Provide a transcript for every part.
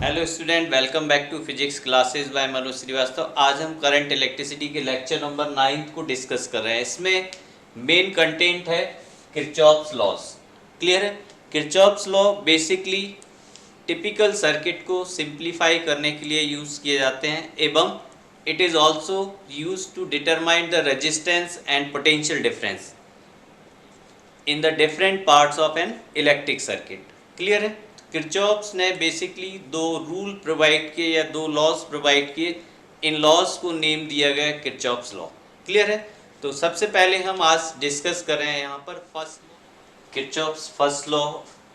Hello student, welcome back to physics classes by Manoj Srivastava. आज हम current electricity के lecture number 9 को डिस्कस कर रहे हैं। इसमें मेन कंटेंट है किरचॉफ्स लॉज। क्लियर है? Kirchhoff's law basically typical circuit को सिंप्लीफाई करने के लिए यूज़ किए जाते हैं एवं it is also use to determine the resistance and potential difference in the different parts of an electric circuit. Clear है? किरचॉफ्स ने बेसिकली दो रूल प्रोवाइड किए या दो लॉज प्रोवाइड किए। इन लॉज को नेम दिया गया किरचॉफ्स लॉ। क्लियर है? तो सबसे पहले हम आज डिस्कस कर रहे हैं यहाँ पर first Kirchhoff's first law,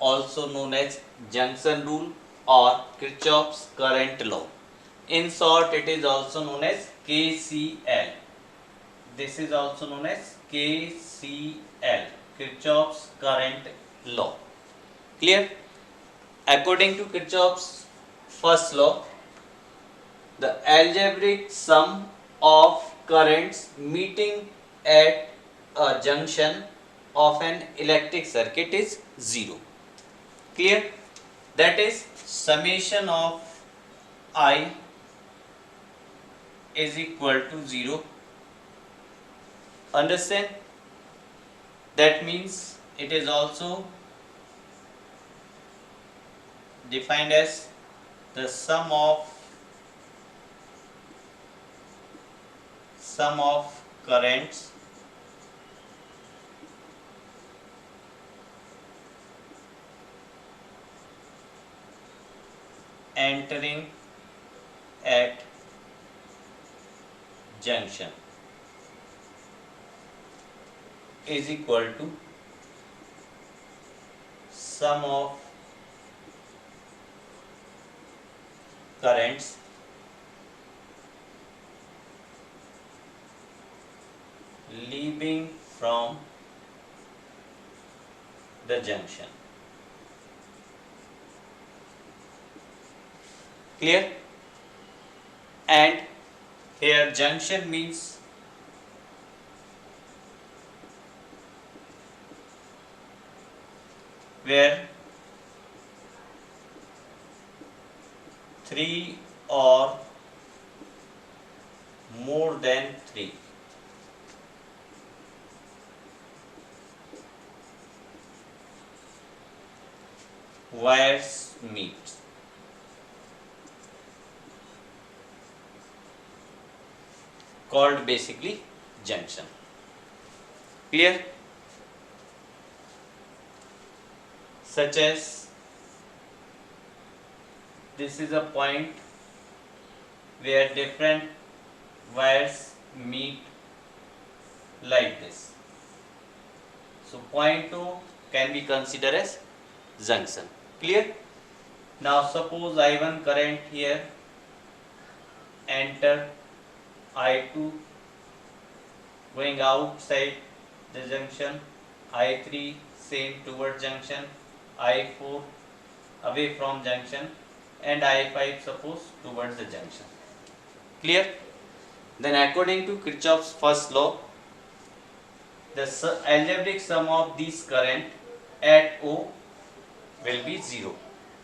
also known as junction rule और Kirchhoff's current law. In short, it is also known as KCL. This is also known as KCL, Kirchhoff's current law. Clear? According to Kirchhoff's first law, the algebraic sum of currents meeting at a junction of an electric circuit is zero. Clear? That is summation of I is equal to 0. Understand? That means it is also defined as the sum of currents entering at junction is equal to sum of currents leaving from the junction. Clear? And here junction means where three or more than three wires meet. Called basically junction. Clear? Such as this is a point where different wires meet like this. So point 2 can be considered as junction. Clear? Now suppose I1 current here enter I2 going outside the junction, I3 same toward junction, I4 away from junction, and I5 suppose towards the junction. Clear? Then according to Kirchhoff's first law, the algebraic sum of these current at O will be 0.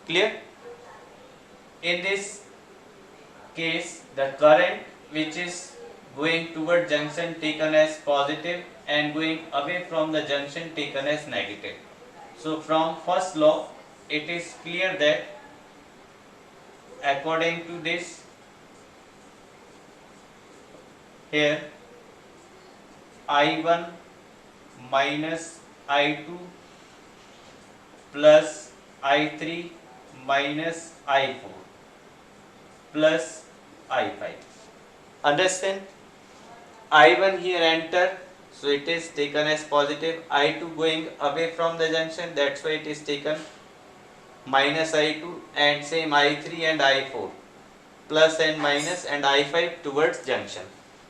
Clear? In this case, the current which is going toward junction taken as positive and going away from the junction taken as negative. So from first law, it is clear that according to this, here I1 minus I2 plus I3 minus I4 plus I5. Understand? I1 here enter, so it is taken as positive. I2 going away from the junction, that's why it is taken minus I2, and same I3 and I4 plus and minus, and I5 towards junction.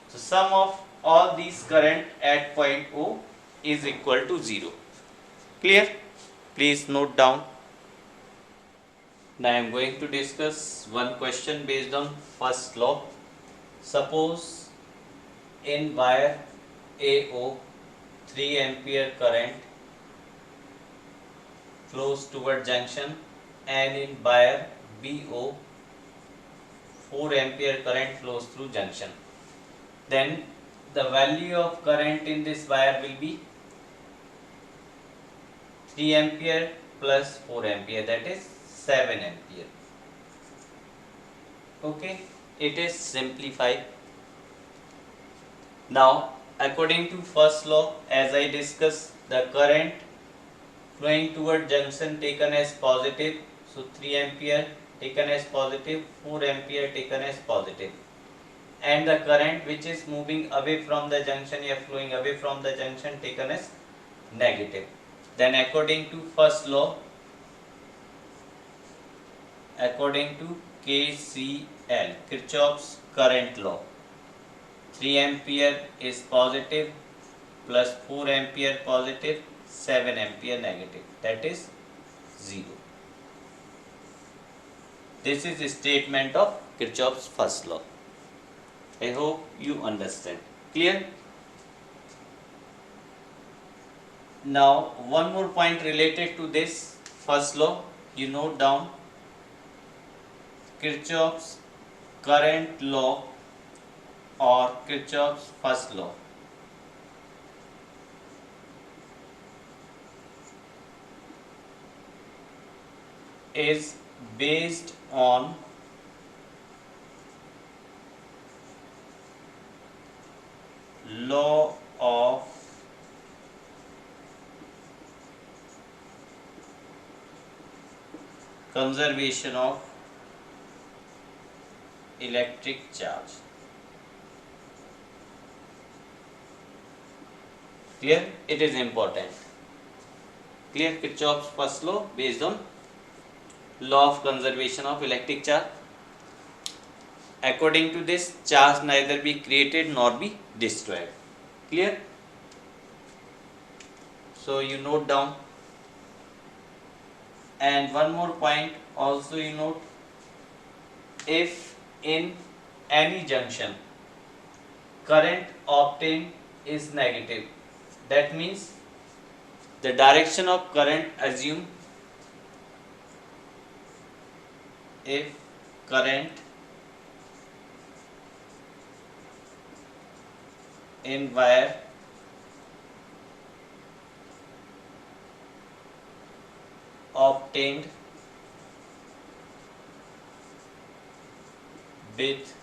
So sum of all these current at point O is equal to 0. Clear? Please note down. Now I am going to discuss one question based on first law. Suppose in wire AO 3 ampere current flows toward junction, and in wire BO 4 ampere current flows through junction. Then the value of current in this wire will be 3 ampere plus 4 ampere, that is 7 ampere. Okay, it is simplified. Now according to first law, as I discussed, the current flowing toward junction taken as positive, so 3 ampere taken as positive, 4 ampere taken as positive, and the current which is moving away from the junction or flowing away from the junction taken as negative. Then according to first law, according to KCL, Kirchhoff's current law, 3 ampere is positive plus 4 ampere positive, 7 ampere negative, that is 0. This is a statement of Kirchhoff's first law. I hope you understand. Clear? Now one more point related to this first law, you note down Kirchhoff's current law or Kirchhoff's first law. Is based on law of conservation of electric charge. Clear? It is important. Clear? Kirchhoff's first law based on law of conservation of electric charge. According to this, charge neither be created nor be destroyed. Clear? So you note down. And one more point also you note, if in any junction current obtained is negative, that means the direction of current assumed, if current in wire obtained with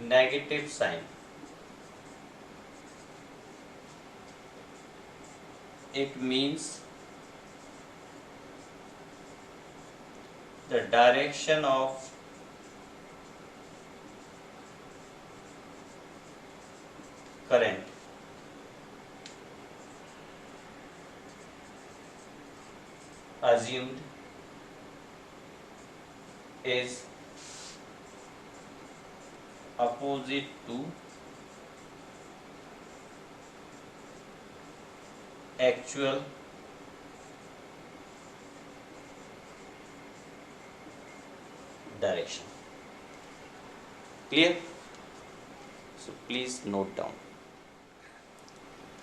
negative sign, it means the direction of current assumed is opposite to actual direction. Clear? So please note down.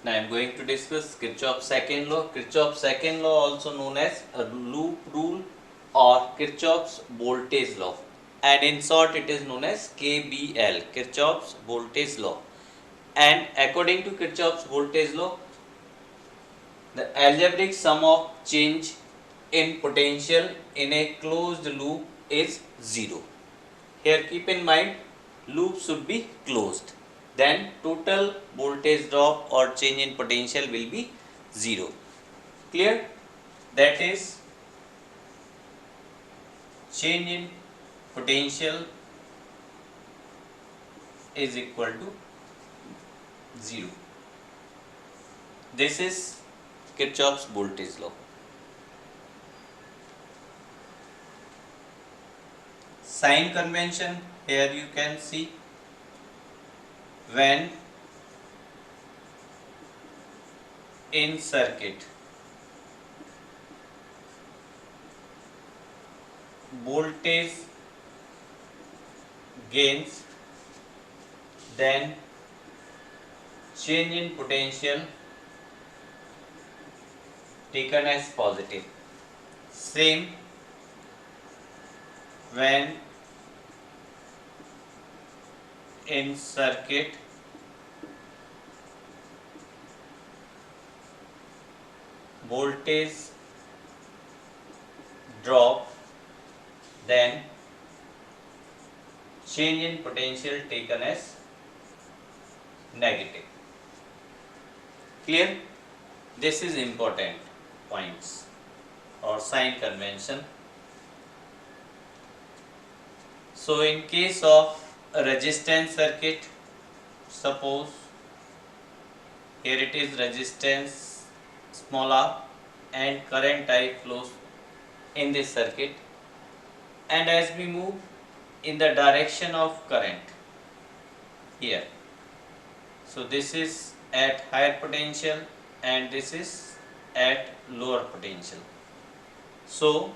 Now I am going to discuss Kirchhoff's second law. Kirchhoff's second law, also known as a loop rule or Kirchhoff's voltage law, and in short it is known as KVL, Kirchhoff's voltage law. And according to Kirchhoff's voltage law, the algebraic sum of change in potential in a closed loop is 0. Here keep in mind, loop should be closed, then total voltage drop or change in potential will be 0. Clear? That is, change in potential is equal to 0. This is Kirchhoff's voltage law. Sign convention, here you can see, when in circuit voltage gains, then change in potential taken as positive. Same when in circuit voltage drop, then change in potential taken as negative. Clear? This is important points or sign convention. So in case of a resistance circuit, suppose here it is resistance small r and current I flows in this circuit, and as we move in the direction of current here, so this is at higher potential and this is at lower potential. So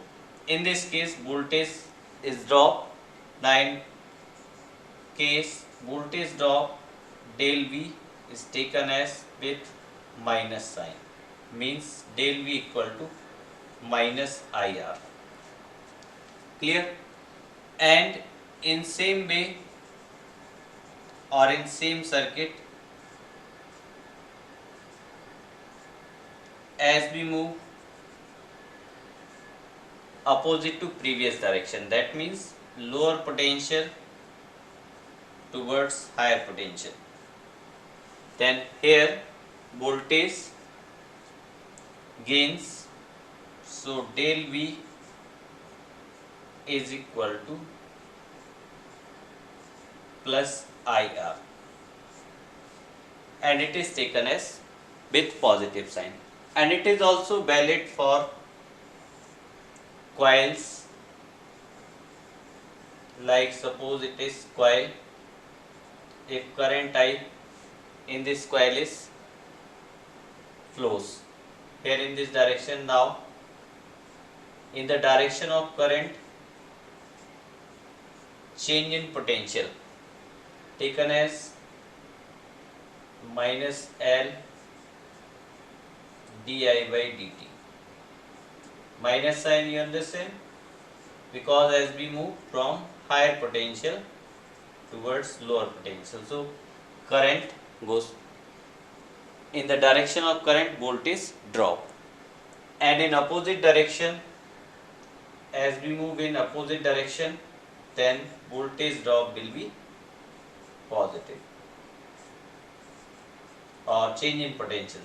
in this case voltage is drop. Now in case voltage drop, del V is taken as with minus sign, means del V equal to minus IR. Clear? And in same way or in same circuit, as we move opposite to previous direction, that means lower potential towards higher potential, then here voltage gains, so del V is equal to plus IR, and it is taken as with positive sign, and it is also valid for coils. Like suppose it is coil, if current I in this coil is flows here in this direction, now in the direction of current, change in potential taken as minus L di by dt. Minus sign you understand, because as we move from higher potential towards lower potential, so current goes in the direction of current, voltage drop, and in opposite direction, as we move in opposite direction, then voltage drop will be positive, or change in potential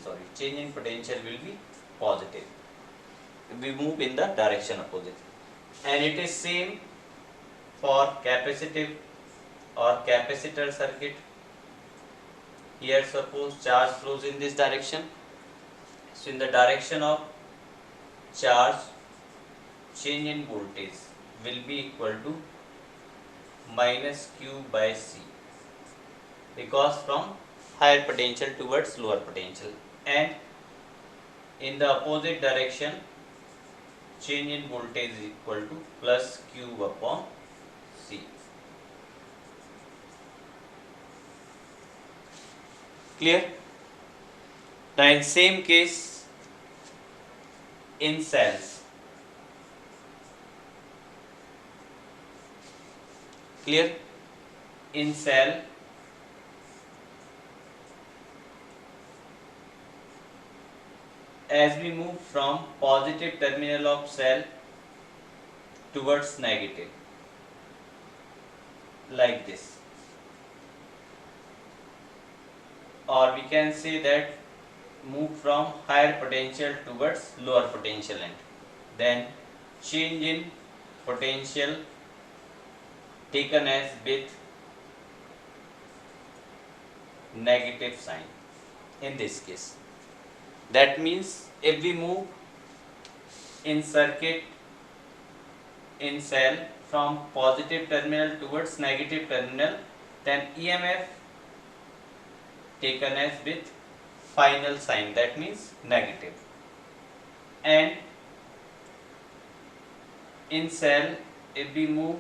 will be positive if we move in the direction opposite. And it is same for capacitive or capacitor circuit. Here suppose charge flows in this direction, so in the direction of charge, change in voltage will be equal to minus Q by C, because from higher potential towards lower potential, and in the opposite direction, change in voltage is equal to plus Q upon C. Clear? Now in same case in cells. Clear? In cell, as we move from positive terminal of cell towards negative, like this, or we can say that move from higher potential towards lower potential end, then change in potential taken as with negative sign in this case. That means if we move in circuit in cell from positive terminal towards negative terminal, then EMF taken as with final sign, that means negative. And in cell, if we move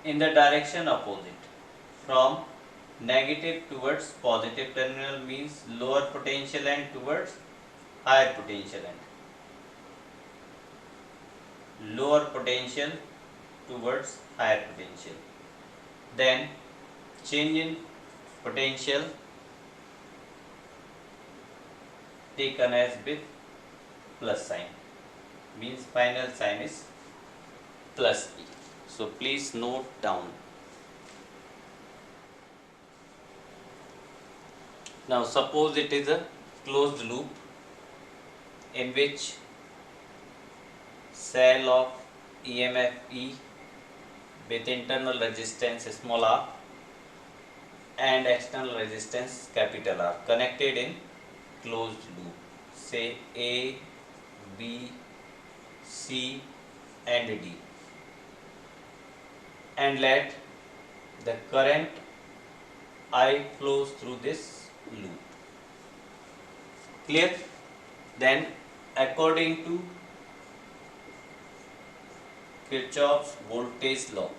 in the direction opposite from negative towards positive terminal, means lower potential end towards higher potential end, lower potential towards higher potential. Then change in potential taken as with plus sign, means final sign is plus E. So please note down. Now suppose it is a closed loop in which cell of EMF E with internal resistance small r and external resistance capital R connected in closed loop, say A, B, C and D, and let the current I flows through this loop. Clear? Then according to Kirchhoff's voltage law,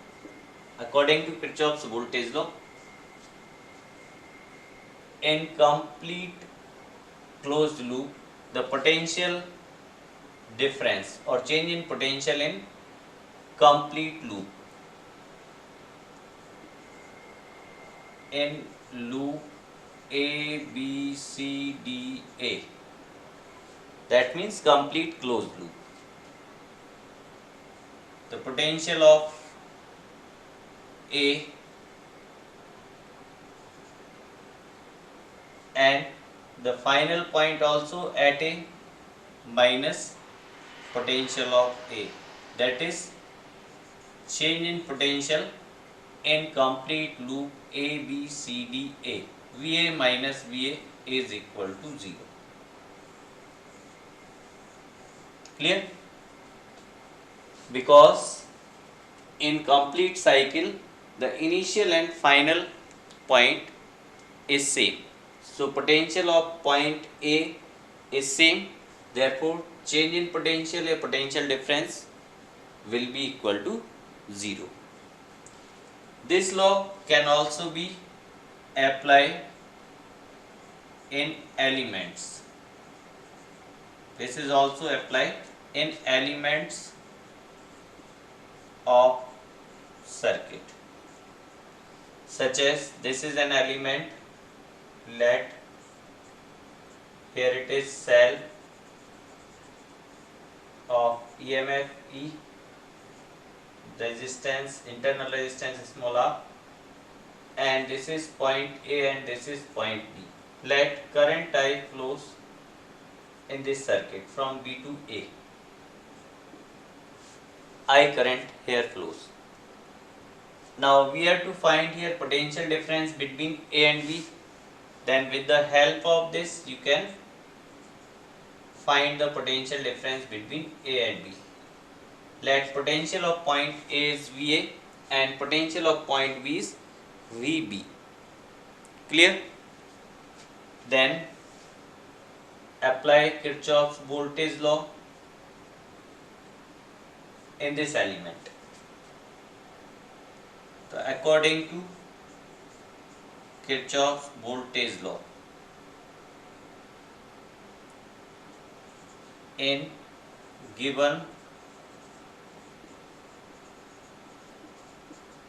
in complete closed loop, the potential difference or change in potential in complete loop, in loop A, B, C, D, A, that means complete closed loop, the potential of A and the final point also at A minus potential of A, that is change in potential in complete loop A, B, C, D, A, VA minus VA is equal to 0. Clear? Because in complete cycle the initial and final point is same. So potential of point A is same, therefore change in potential, a potential difference will be equal to 0. This law can also be applied in elements. This is also applied in elements of circuit, such as this is an element, let here it is cell of EMF E, resistance, internal resistance small r, and this is point A and this is point B. Let current I flows in this circuit from B to A. I current here flows. Now we have to find here potential difference between A and B. Then with the help of this you can find the potential difference between A and B. Let potential of point A is VA and potential of point B is VB. Clear? Then apply Kirchhoff's voltage law in this element. So according to Kirchhoff's voltage law, in given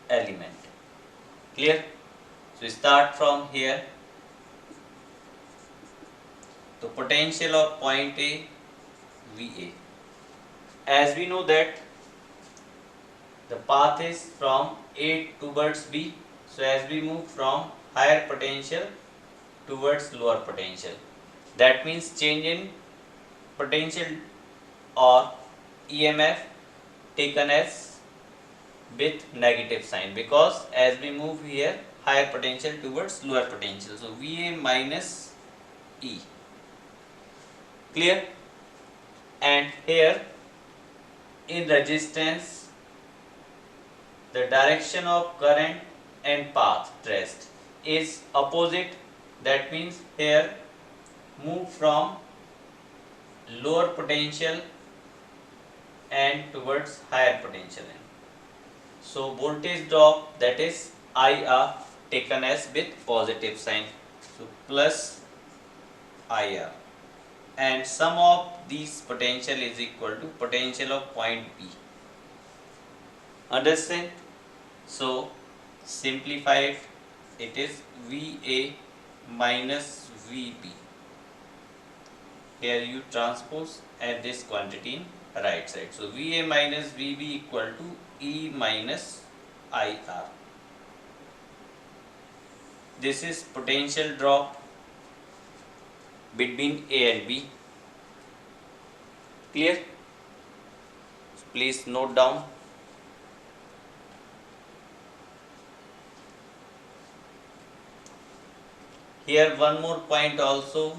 element. Clear? So start from here. The potential of point A, VA. As we know that the path is from A towards B, so as we move from higher potential towards lower potential, that means change in potential or EMF taken as with negative sign, because as we move here higher potential towards lower potential, so VA minus E. Clear? And here in resistance the direction of current and path traced is opposite, that means here move from lower potential and towards higher potential. So voltage drop, that is IR, taken as with positive sign, so plus IR, and sum of these potential is equal to potential of point B. Understand? So simplify it. It is VA minus VB. Here you transpose add this quantity in right side. So VA minus VB equal to E minus IR. This is potential drop between A and B. Clear? Please note down. Here one more point also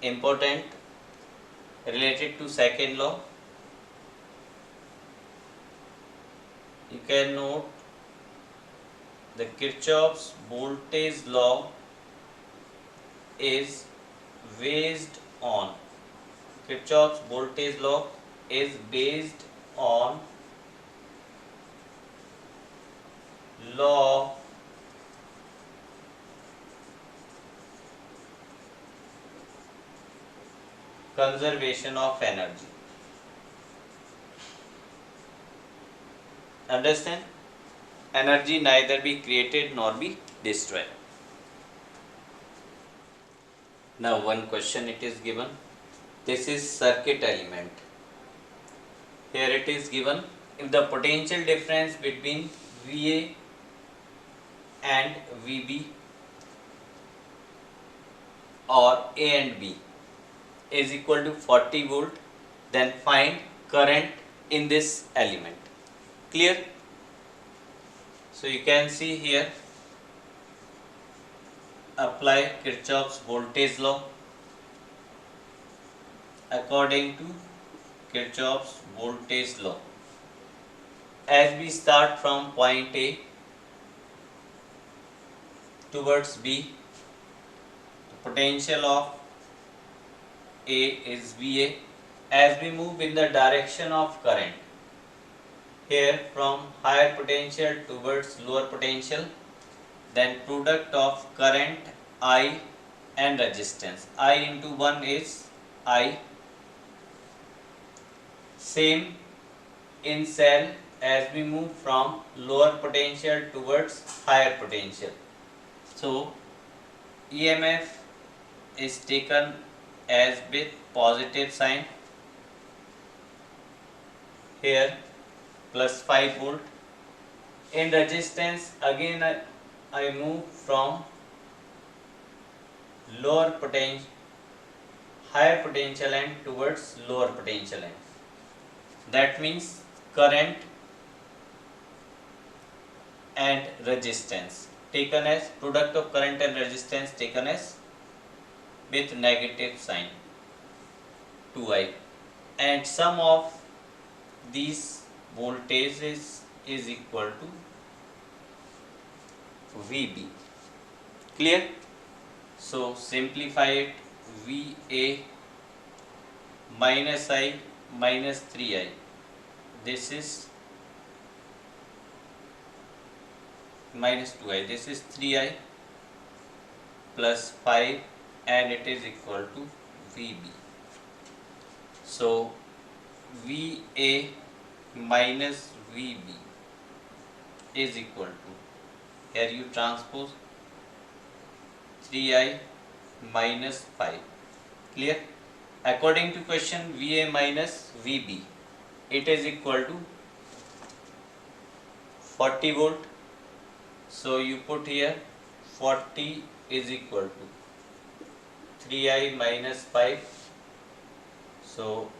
important related to second law. You can note the Kirchhoff's voltage law is based on Kirchhoff's voltage law is based on law conservation of energy. Understand? Energy neither be created nor be destroyed. Now one question it is given. This is circuit element. Here it is given, if the potential difference between VA and VB or A and B is equal to 40 volt, then find current in this element. Clear? So you can see here, apply Kirchhoff's voltage law. According to Kirchhoff's voltage law, as we start from point A towards B, the potential of A is VA. As we move in the direction of current, here from higher potential towards lower potential, then product of current I and resistance. I into 1 is I. Same in cell as we move from lower potential towards higher potential. So EMF is taken as with positive sign. Here plus 5 volt. In resistance again I move from lower potential, higher potential end towards lower potential end. That means current and resistance taken as product of current and resistance taken as with negative sign 2I, and sum of these voltages is equal to VB. Clear? So simplify it, VA minus I minus 3I. This is minus 2I. This is 3I plus 5 and it is equal to VB. So VA minus VB is equal to, here you transpose 3I minus 5. Clear? According to question, VA minus VB, it is equal to 40 volt. So you put here 40 is equal to 3I minus 5. So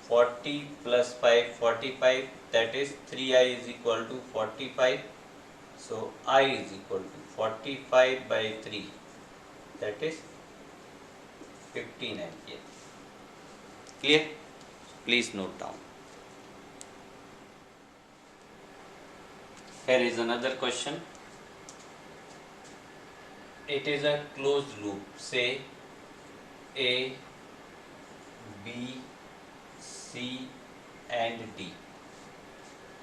40 plus 5, 45, that is 3I is equal to 45. So I is equal to 45 by 3, that is 15 ampere. Clear? Please note down. Here is another question. It is a closed loop, say A, B, C and D.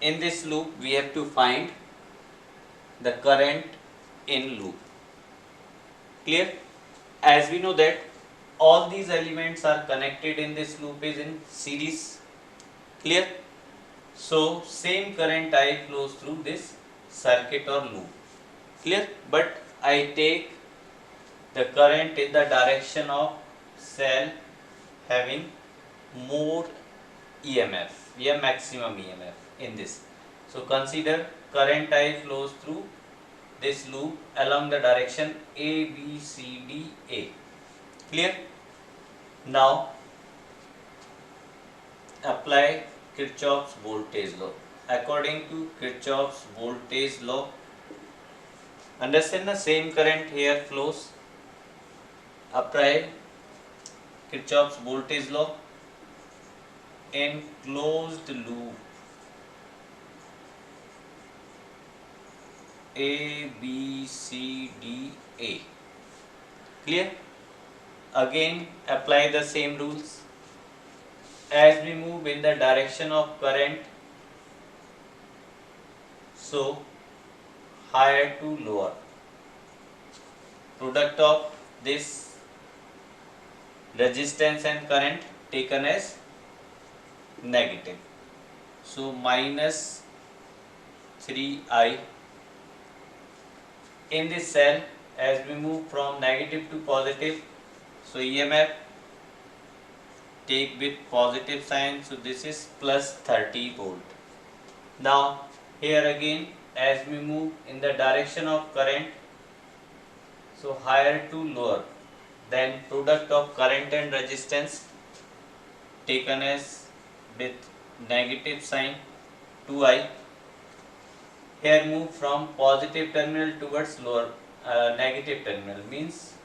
In this loop we have to find the current in loop. Clear? As we know that all these elements are connected in this loop is in series. Clear? So same current I flows through this circuit or loop. Clear? But I take the current in the direction of cell having more EMF, maximum EMF in this. So consider current I flows through this loop along the direction A, B, C, D, A. Clear? Now apply Kirchhoff's voltage law. According to Kirchhoff's voltage law, understand the same current here flows. Apply Kirchhoff's voltage law in closed loop A, B, C, D, A. Clear? Again apply the same rules. As we move in the direction of current, so higher to lower, product of this resistance and current taken as negative. So minus 3I in this cell. As we move from negative to positive, so EMF take with positive sign, so this is plus 30 volt. Now here again, as we move in the direction of current, so higher to lower, then product of current and resistance taken as with negative sign 2I. Here move from positive terminal towards lower negative terminal, means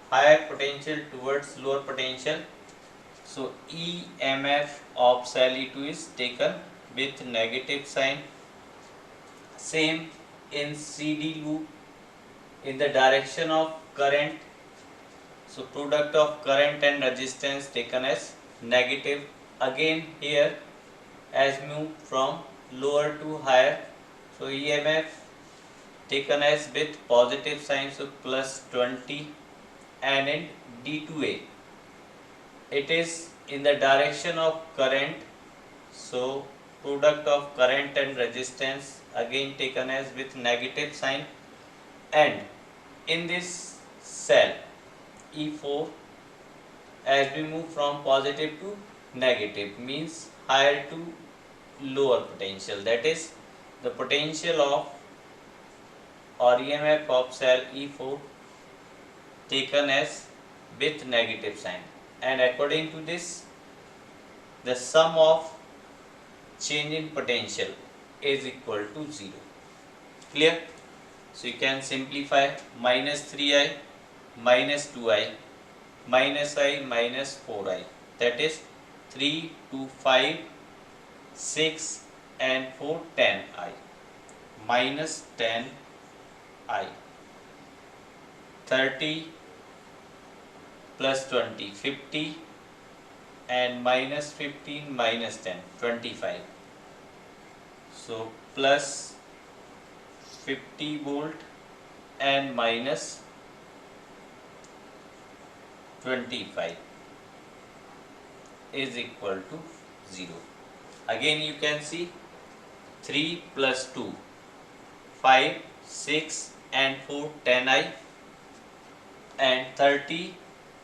higher potential towards lower potential. So EMF of cell E2 is taken with negative sign. Same in CD loop in the direction of current, so product of current and resistance taken as negative. Again here as move from lower to higher, so EMF taken as with positive sign, so plus 20. And in D2A it is in the direction of current, so product of current and resistance again taken as with negative sign. And in this cell E4, as we move from positive to negative, means higher to lower potential, that is the potential of or EMF of cell E4 taken as with negative sign. And according to this, the sum of change in potential is equal to 0. Clear? So you can simplify minus 3I minus 2I minus I minus 4I, that is 3, 2, 5, 6 and 4, 10I minus 10I, 30 plus 20, 50 and minus 15 minus 10, 25. So plus 50 volt and minus 25 is equal to 0. Again you can see 3 plus 2, 5, 6 and 4, 10I, and 30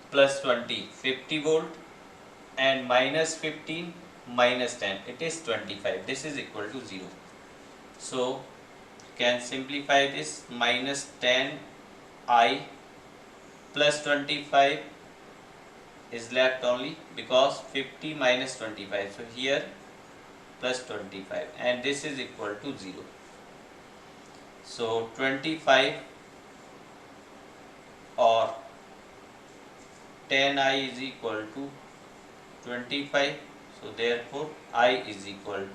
plus 20, 50 volt and minus 15 minus 10, it is 25. This is equal to 0. So can simplify this, minus 10I plus 25 is left only because 50 minus 25. So here plus 25 and this is equal to 0. So 25 or 10I is equal to 25. So therefore I is equal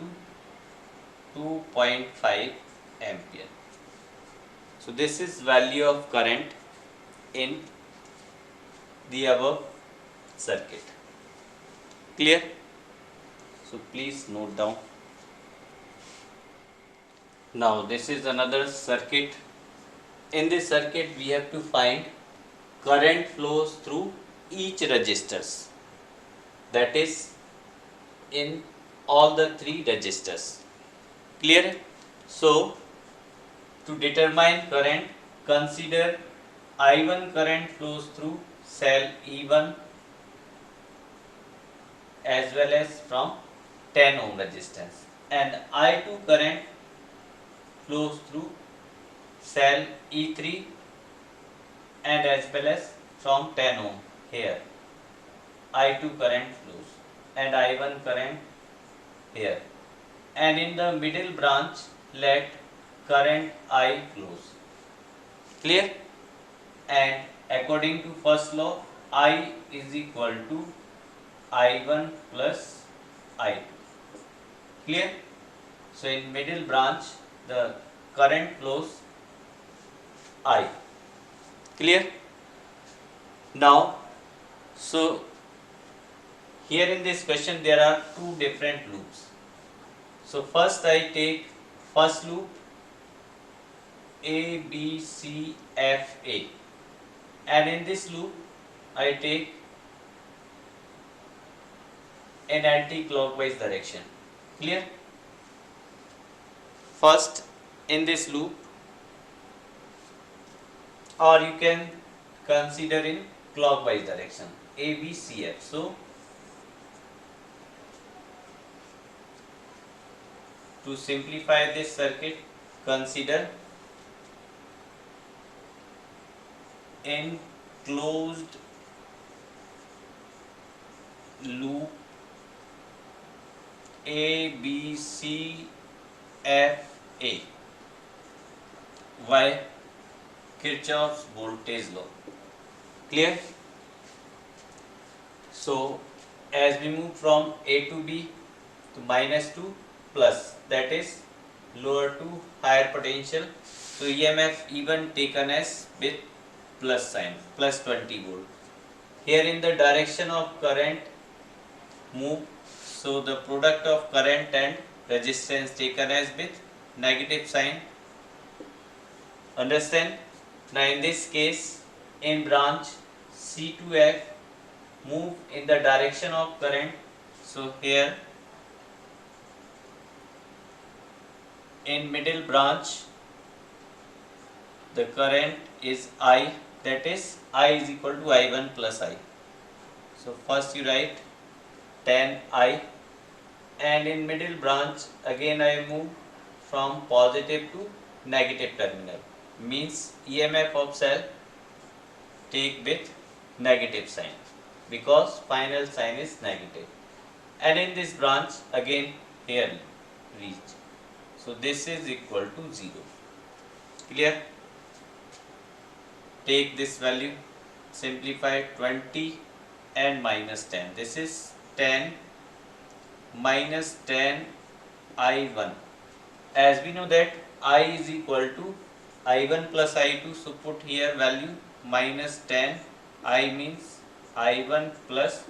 to 2.5 ampere. So this is value of current in the above circuit. Clear? So please note down. Now this is another circuit. In this circuit we have to find current flows through each resistors, that is in all the three registers. Clear? So to determine current, consider I1 current flows through cell E1 as well as from 10 ohm resistance, and I2 current flows through cell E3 and as well as from 10 ohm. Here I2 current flows and I1 current here, and in the middle branch let current I flows. Clear? And according to first law, I is equal to I1 plus I2. Clear? So in middle branch the current flows I. Clear? Now, so here in this question there are two different loops. So first I take first loop A, B, C, F, A, and in this loop I take an anti-clockwise direction. Clear? First in this loop, or you can consider in clockwise direction A, B, C, F. So to simplify this circuit, consider enclosed loop A, B, C, F, A. Why? Kirchhoff's voltage law. Clear? So as we move from A to B to minus to plus, that is lower to higher potential, so EMF even taken as with plus sign, plus 20 volt. Here in the direction of current move, so the product of current and resistance taken as with negative sign. Understand? Now in this case, in branch C to F, move in the direction of current. So here in middle branch the current is I, that is I is equal to I1 plus I. So first you write 10 I, and in middle branch again I move from positive to negative terminal, means EMF of cell take with negative sign because final sign is negative, and in this branch again here reach, so this is equal to 0. Clear? Take this value, simplify 20 and minus 10, this is 10 minus 10 I1. As we know that I is equal to I1 plus I2, so put here value minus 10 I means I1 plus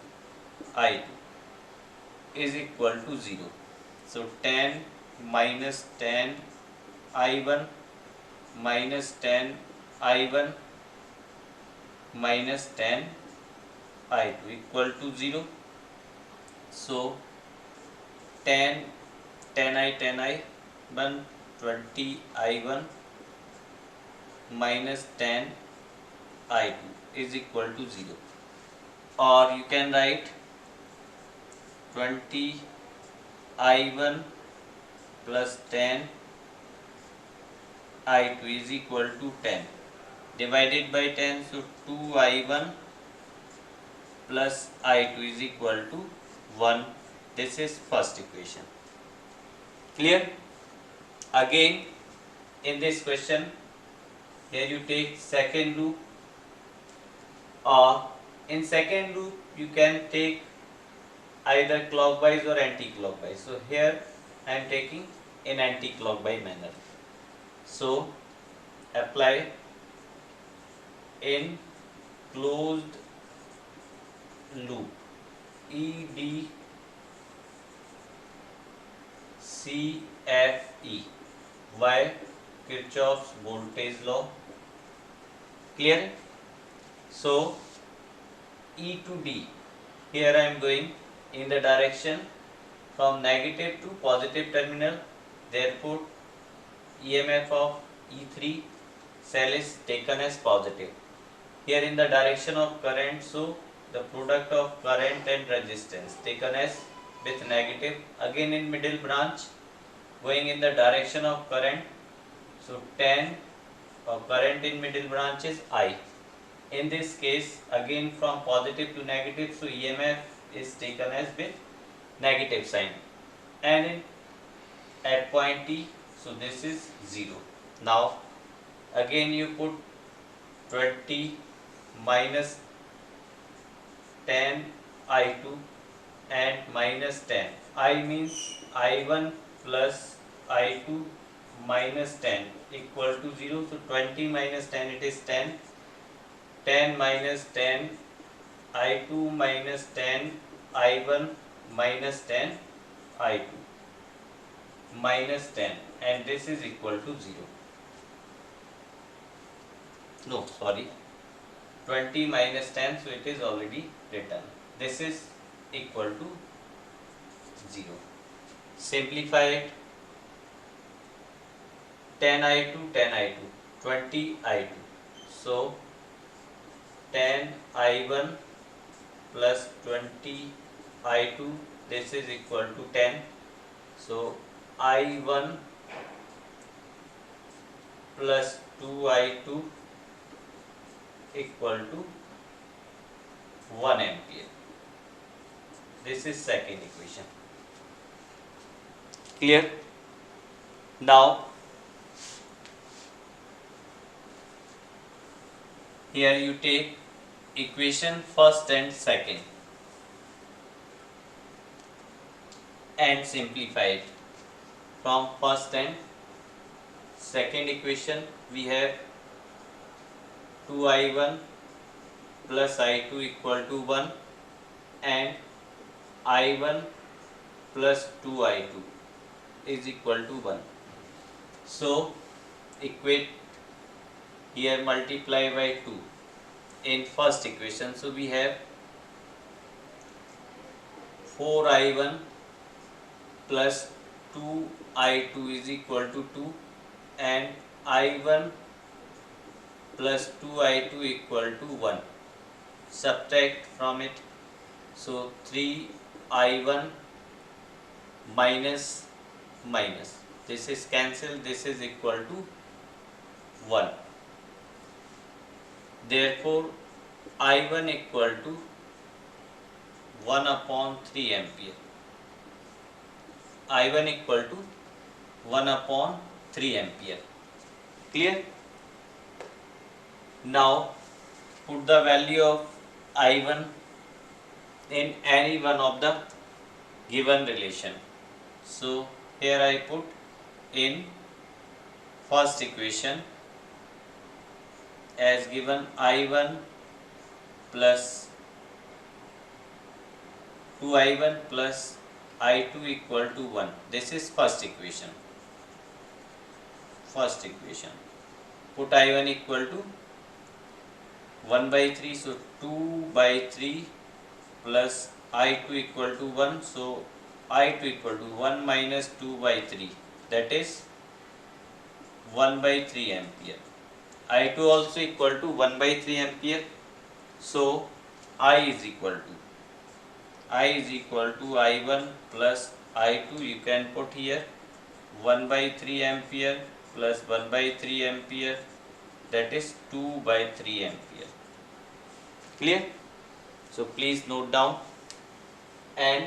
I2 is equal to 0. So 10 minus 10 I1 minus 10 I1 minus 10 I2 equal to 0. So 10 I 1 20 I1 minus 10 I2 is equal to 0, or you can write 20 I1 plus 10 I2 is equal to 10 divided by 10, so 2 I1 plus I2 is equal to 1. This is first equation. Clear? Again in this question, here you take second loop, or in second loop you can take either clockwise or anti-clockwise. So here I am taking in anti-clockwise manner. So apply in closed loop ED CFE. Why? Kirchhoff's voltage law. Clear? So E to D, here I am going in the direction from negative to positive terminal, therefore EMF of E3 cell is taken as positive. Here in the direction of current, so the product of current and resistance taken as with negative. Again in middle branch, going in the direction of current, so tan of current in middle branch is I. In this case, again from positive to negative, so EMF is taken as with negative sign, and in at point T, so this is 0. Now again you put 20 minus tan I2 and minus tan. I means I1 plus I2 minus 10 equal to 0. So 20 minus 10, it is 10. 10 minus 10 I2 minus 10 I1 minus 10 I2 minus 10, and this is equal to 0. No, sorry, 20 minus 10, so it is already written. This is equal to 0. Simplify it. 10 I2, 10 I2, 20 I2. So 10 I1 plus 20 I2, this is equal to 10. So I1 plus 2I2 equal to 1 ampere. This is second equation. Clear? Now here you take equation first and second and simplify it. From first and second equation, we have 2I1 plus I2 equal to 1 and I1 plus 2I2 is equal to 1. So equate here, multiply by 2 in first equation. So we have 4I1 plus 2I2 is equal to 2 and I1 plus 2I2 equal to 1. Subtract from it. So 3I1 minus minus. This is cancelled. This is equal to 1. Therefore, I1 equal to 1 upon 3 ampere. I1 equal to 1 upon 3 ampere. Clear? Now put the value of I1 in any one of the given relation. So here I put in first equation as given I1 plus 2I1 plus I2 equal to 1. This is first equation. First equation. Put I1 equal to 1 by 3, so 2 by 3 plus I2 equal to 1, so I2 equal to 1 minus 2 by 3, that is 1 by 3 ampere. I2 also equal to 1 by 3 ampere, so I is equal to I1 plus I2, you can put here 1 by 3 ampere plus 1 by 3 ampere, that is 2 by 3 ampere. Clear? So please note down, and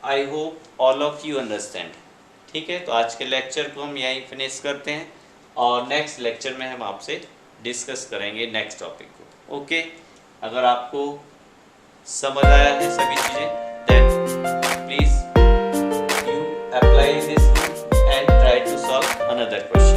I hope all of you understand. ठीक है, तो आज के lecture को हम यहीं finish करते हैं और नेक्स्ट लेक्चर में हम आपसे डिस्कस करेंगे नेक्स्ट टॉपिक को. ओके, अगर आपको समझ आया है सभी चीज़ें, then please you apply this and try to solve another question.